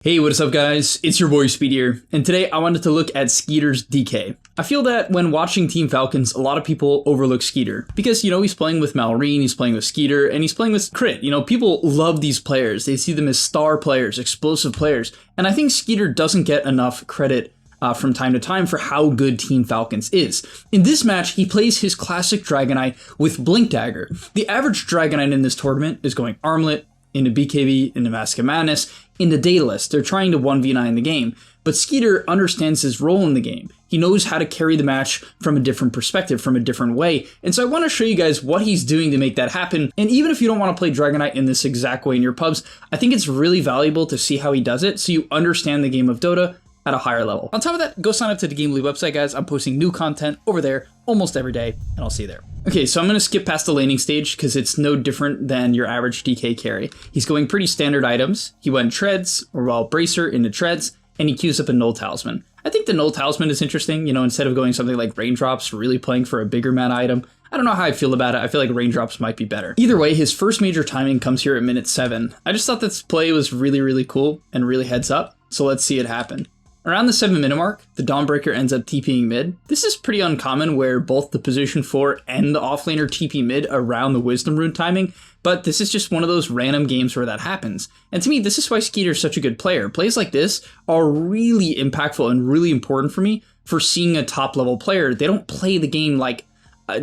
Hey, what is up guys? It's your boy Speed here, and today I wanted to look at skiter's DK. I feel that when watching Team Falcons, a lot of people overlook skiter because, he's playing with Malrine, he's playing with skiter, and he's playing with crit. People love these players. They see them as star players, explosive players, and I think skiter doesn't get enough credit from time to time for how good Team Falcons is. In this match, he plays his classic Dragonite with Blink Dagger. The average Dragonite in this tournament is going Armlet, into BKB, into Mask of Madness, into Daedalus. They're trying to 1v9 the game, but skiter understands his role in the game. He knows how to carry the match from a different perspective, from a different way, and so I want to show you guys what he's doing to make that happen. And even if you don't want to play Dragonite in this exact way in your pubs, I think it's really valuable to see how he does it so you understand the game of Dota at a higher level. On top of that, go sign up to the gameleap website, guys. I'm posting new content over there almost every day, and I'll see you there. Okay, so I'm going to skip past the laning stage because it's no different than your average DK carry. He's going pretty standard items. He went Treads, or Bracer into Treads, and he queues up a Null Talisman. I think the Null Talisman is interesting, instead of going something like Raindrops, really playing for a bigger mana item. I don't know how I feel about it. I feel like Raindrops might be better. Either way, his first major timing comes here at minute 7. I just thought this play was really, really cool and really heads up, so let's see it happen. Around the 7-minute mark, the Dawnbreaker ends up TPing mid. This is pretty uncommon where both the position 4 and the offlaner TP mid around the Wisdom Rune timing, but this is just one of those random games where that happens. And to me, this is why skiter is such a good player. Plays like this are really impactful and really important for me for seeing a top level player. They don't play the game like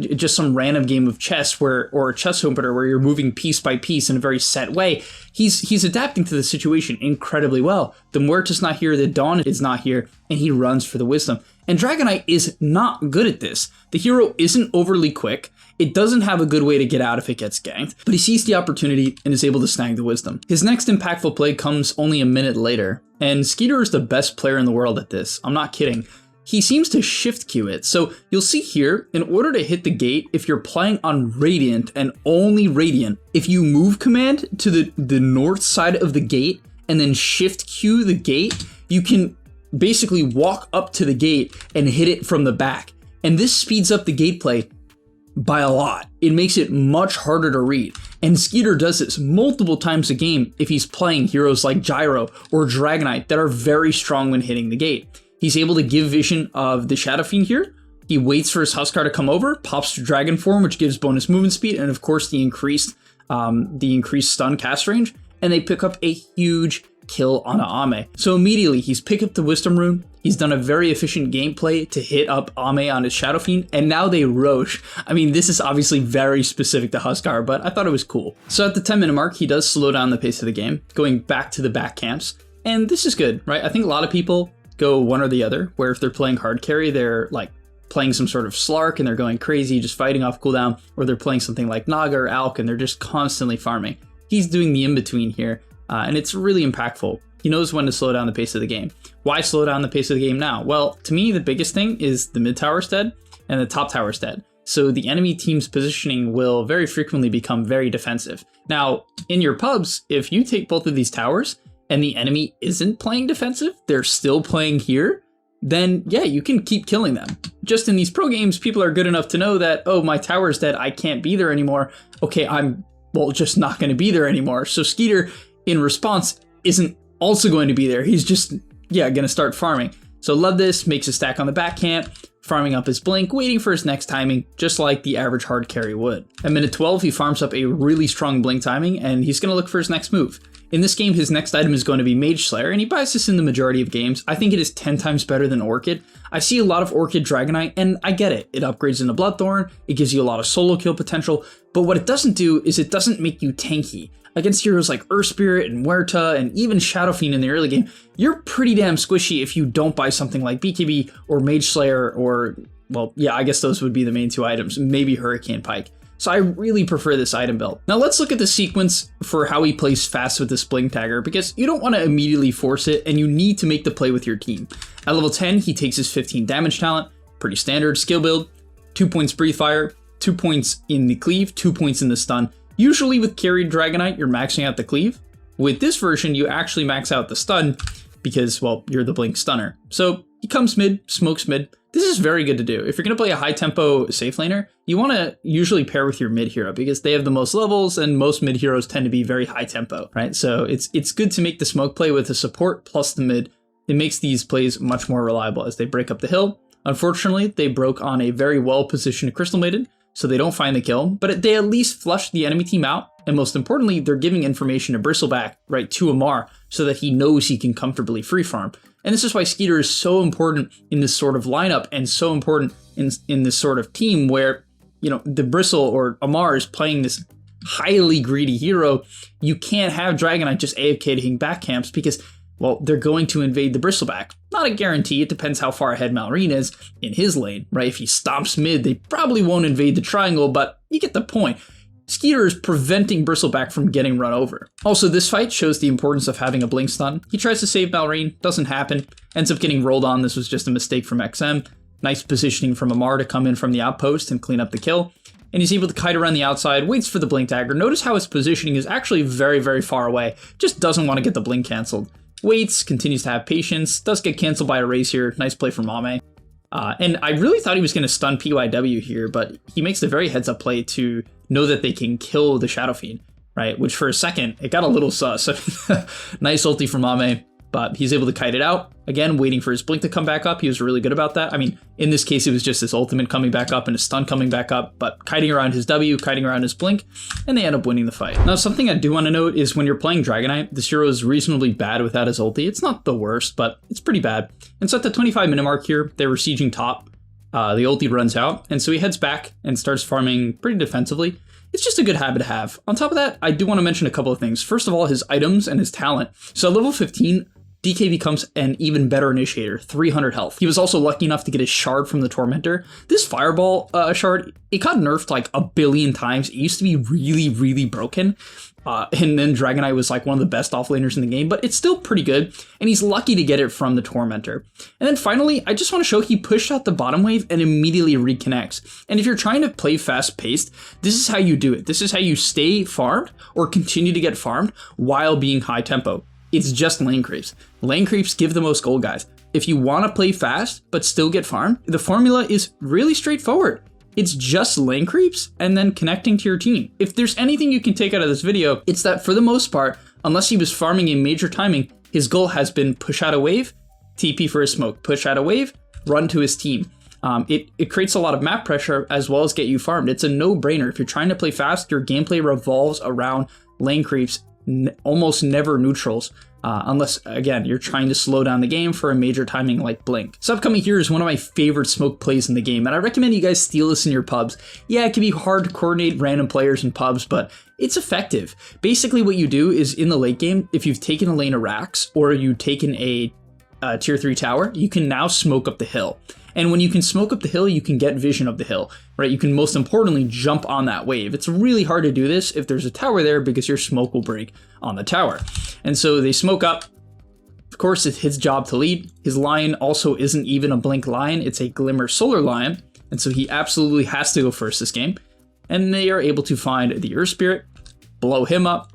just some random game of chess or a chess opener where you're moving piece by piece in a very set way. He's adapting to the situation incredibly well. The Muerta's not here, the Dawn is not here, and he runs for the Wisdom. And Dragonite is not good at this. The hero isn't overly quick. It doesn't have a good way to get out if it gets ganked, but he sees the opportunity and is able to snag the Wisdom. His next impactful play comes only a minute later, and skiter is the best player in the world at this. I'm not kidding. He seems to shift queue it. So you'll see here, in order to hit the gate, if you're playing on Radiant and only Radiant, if you move command to the north side of the gate and then shift queue the gate, you can basically walk up to the gate and hit it from the back. And this speeds up the gameplay by a lot. It makes it much harder to read. And skiter does this multiple times a game if he's playing heroes like Gyro or Dragonite that are very strong when hitting the gate. He's able to give vision of the Shadow Fiend here. He waits for his Huskar to come over, pops to Dragon form, which gives bonus movement speed, and of course the increased stun cast range, and they pick up a huge kill on Ame. So immediately he's picked up the Wisdom Rune, he's done a very efficient gameplay to hit up Ame on his Shadow Fiend, and now they Roche. I mean, this is obviously very specific to Huskar, but I thought it was cool. So at the 10-minute mark, he does slow down the pace of the game, going back to the back camps, and this is good, right? I think a lot of people go one or the other, where if they're playing hard carry, they're like playing some sort of Slark and they're going crazy, just fighting off cooldown, or they're playing something like Naga or Alk and they're just constantly farming. He's doing the in-between here, and it's really impactful. He knows when to slow down the pace of the game. Why slow down the pace of the game now? Well, to me, the biggest thing is the mid tower's dead and the top tower's dead. So the enemy team's positioning will very frequently become very defensive. Now, in your pubs, if you take both of these towers, and the enemy isn't playing defensive, they're still playing here, then yeah, you can keep killing them. Just in these pro games, people are good enough to know that, oh, my tower's dead, I can't be there anymore. Okay, I'm, just not going to be there anymore. So skiter, in response, isn't also going to be there. He's just, going to start farming. So love this, makes a stack on the back camp, farming up his blink, waiting for his next timing, just like the average hard carry would. At minute 12, he farms up a really strong blink timing, and he's going to look for his next move. In this game, his next item is going to be Mage Slayer, and he buys this in the majority of games. I think it is 10 times better than Orchid. I see a lot of Orchid Dragonite, and I get it. It upgrades into Bloodthorn, it gives you a lot of solo kill potential, but what it doesn't do is it doesn't make you tanky. Against heroes like Earth Spirit and Muerta and even Shadow Fiend in the early game, you're pretty damn squishy if you don't buy something like BKB or Mage Slayer or, I guess those would be the main two items, maybe Hurricane Pike. So I really prefer this item build. Now let's look at the sequence for how he plays fast with this Blink Dagger, because you don't want to immediately force it and you need to make the play with your team. At level 10, he takes his 15 damage talent, pretty standard skill build, 2 points Breathe Fire, 2 points in the cleave, 2 points in the stun. Usually with carried Dragonite, you're maxing out the cleave. With this version, you actually max out the stun because, you're the Blink Stunner. So he comes mid, smokes mid. This is very good to do. If you're going to play a high tempo safe laner, you want to usually pair with your mid hero because they have the most levels and most mid heroes tend to be very high tempo, right? So it's good to make the smoke play with the support plus the mid. It makes these plays much more reliable as they break up the hill. Unfortunately, they broke on a very well positioned Crystal Maiden, so they don't find the kill, but they at least flush the enemy team out. And most importantly, they're giving information to Bristleback, right, to Amar, so that he knows he can comfortably free farm. And this is why Skiter is so important in this sort of lineup and so important in this sort of team where, you know, the Bristle or Amar is playing this highly greedy hero. You can't have Dragonite just AFKing back camps because, well, they're going to invade the Bristleback. Not a guarantee. It depends how far ahead Malrine is in his lane, right? If he stomps mid, they probably won't invade the triangle, but you get the point. Skiter is preventing Bristleback from getting run over. Also, this fight shows the importance of having a blink stun. He tries to save Malrine, doesn't happen, ends up getting rolled on. This was just a mistake from XM. Nice positioning from Amar to come in from the outpost and clean up the kill. And he's able to kite around the outside, waits for the blink dagger. Notice how his positioning is actually very, very far away. Just doesn't want to get the blink canceled. Waits, continues to have patience, does get canceled by a raise here. Nice play from Mame. And I really thought he was going to stun PYW here, but he makes a very heads up play to know that they can kill the Shadow Fiend, right? Which for a second, it got a little sus. Nice ulti from Mame, but he's able to kite it out. Again, waiting for his blink to come back up. He was really good about that. I mean, in this case, it was just his ultimate coming back up and his stun coming back up, but kiting around his W, kiting around his blink, and they end up winning the fight. Now, something I do want to note is when you're playing Dragonite, this hero is reasonably bad without his ulti. It's not the worst, but it's pretty bad. And so at the 25-minute mark here, they were sieging top. The ulti runs out, and so he heads back and starts farming pretty defensively. It's just a good habit to have. On top of that, I do want to mention a couple of things. First of all, his items and his talent. So at level 15, DK becomes an even better initiator, 300 health. He was also lucky enough to get his shard from the Tormentor. This fireball shard, it got nerfed like a billion times. It used to be really, really broken. And then Dragonite was like one of the best offlaners in the game, but it's still pretty good. And he's lucky to get it from the Tormentor. And then finally, I just want to show he pushed out the bottom wave and immediately reconnects. And if you're trying to play fast paced, this is how you do it. This is how you stay farmed or continue to get farmed while being high tempo. It's just lane creeps. Lane creeps give the most gold, guys. If you want to play fast but still get farmed, the formula is really straightforward. It's just lane creeps and then connecting to your team. If there's anything you can take out of this video, it's that for the most part, unless he was farming in major timing, his goal has been push out a wave, TP for his smoke, push out a wave, run to his team. It creates a lot of map pressure as well as get you farmed. It's a no-brainer. If you're trying to play fast, your gameplay revolves around lane creeps, almost never neutrals, unless, again, you're trying to slow down the game for a major timing like Blink. So upcoming here is one of my favorite smoke plays in the game, and I recommend you guys steal this in your pubs. Yeah, it can be hard to coordinate random players in pubs, but it's effective. Basically what you do is in the late game, if you've taken a lane of racks or you've taken a tier 3 tower, you can now smoke up the hill. And when you can smoke up the hill, you can get vision of the hill, right? You can most importantly jump on that wave. It's really hard to do this if there's a tower there because your smoke will break on the tower. And so they smoke up. Of course, it's his job to lead. His lion also isn't even a Blink lion. It's a Glimmer Solar lion. And so he absolutely has to go first this game. And they are able to find the Earth Spirit, blow him up.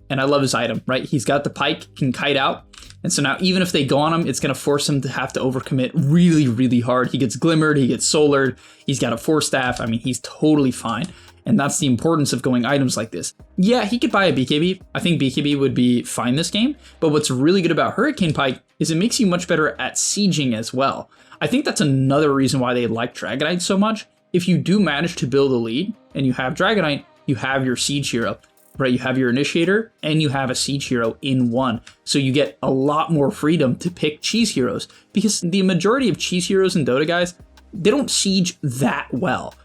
And I love his item, right? He's got the pike, can kite out. And so now even if they go on him, it's going to force him to have to overcommit really, really hard. He gets glimmered, he gets solared, he's got a 4-staff. I mean, he's totally fine. And that's the importance of going items like this. Yeah, he could buy a BKB. I think BKB would be fine this game. But what's really good about Hurricane Pike is it makes you much better at sieging as well. I think that's another reason why they like Dragonite so much. If you do manage to build a lead and you have Dragonite, you have your siege hero. Right, you have your initiator and you have a siege hero in one. So you get a lot more freedom to pick cheese heroes because the majority of cheese heroes in Dota, guys, they don't siege that well.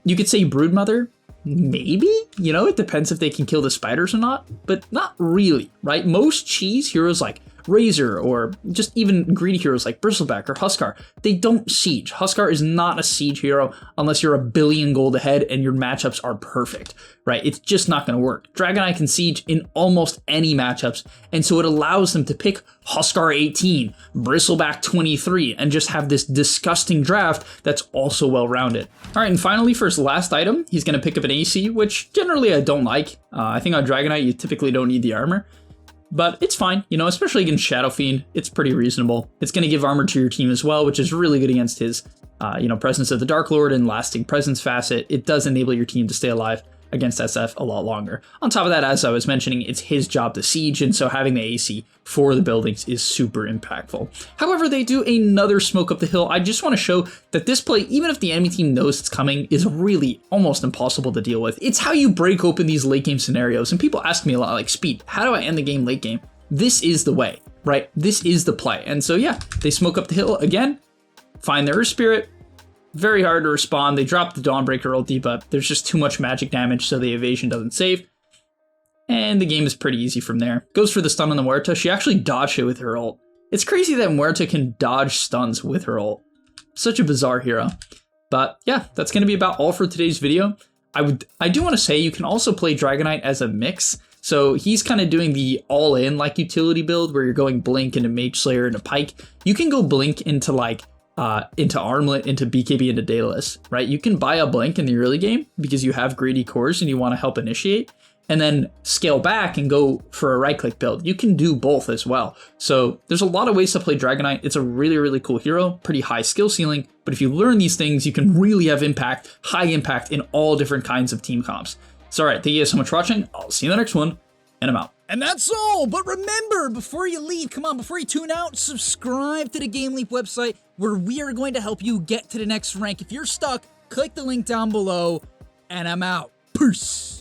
You could say Broodmother, maybe, you know, it depends if they can kill the spiders or not, but not really, right? Most cheese heroes like Razor or just even greedy heroes like Bristleback or Huskar, they don't siege. Huskar is not a siege hero unless you're a billion gold ahead and your matchups are perfect, right? It's just not going to work. Dragonite can siege in almost any matchups, and so it allows them to pick Huskar 18, Bristleback 23, and just have this disgusting draft that's also well-rounded. All right, and finally for his last item, he's going to pick up an AC, which generally I don't like. I think on Dragonite, you typically don't need the armor. but it's fine, you know, especially against Shadow Fiend. It's pretty reasonable. It's going to give armor to your team as well, which is really good against his, you know, Presence of the Dark Lord and Lasting Presence facet. It does enable your team to stay alive against SF a lot longer. On top of that, as I was mentioning, it's his job to siege, and so having the AC for the buildings is super impactful. However, they do another smoke up the hill. I just want to show that this play, even if the enemy team knows it's coming, is really almost impossible to deal with. It's how you break open these late game scenarios, and people ask me a lot, like, Speed, how do I end the game late game? This is the way, right? This is the play. And so yeah, they smoke up the hill again, find their Earth Spirit. Very hard to respond. They drop the Dawnbreaker ulti, but there's just too much magic damage, so the evasion doesn't save. And the game is pretty easy from there. Goes for the stun on the Muerta. She actually dodged it with her ult. It's crazy that Muerta can dodge stuns with her ult. Such a bizarre hero. But yeah, that's going to be about all for today's video. I do want to say you can also play Dragonite as a mix. So he's kind of doing the all-in like utility build where you're going Blink into Mage Slayer into Pike. You can go Blink into like into Armlet, into BKB, into Daedalus, right? You can buy a Blink in the early game because you have greedy cores and you want to help initiate, and then scale back and go for a right-click build. You can do both as well. So there's a lot of ways to play Dragonite. It's a really, really cool hero, pretty high skill ceiling, but if you learn these things, you can really have impact, high impact in all different kinds of team comps. So all right, thank you guys so much for watching. I'll see you in the next one, and I'm out. And that's all, but remember, before you leave, come on, before you tune out, subscribe to the GameLeap website where we are going to help you get to the next rank. If you're stuck, click the link down below, and I'm out. Peace.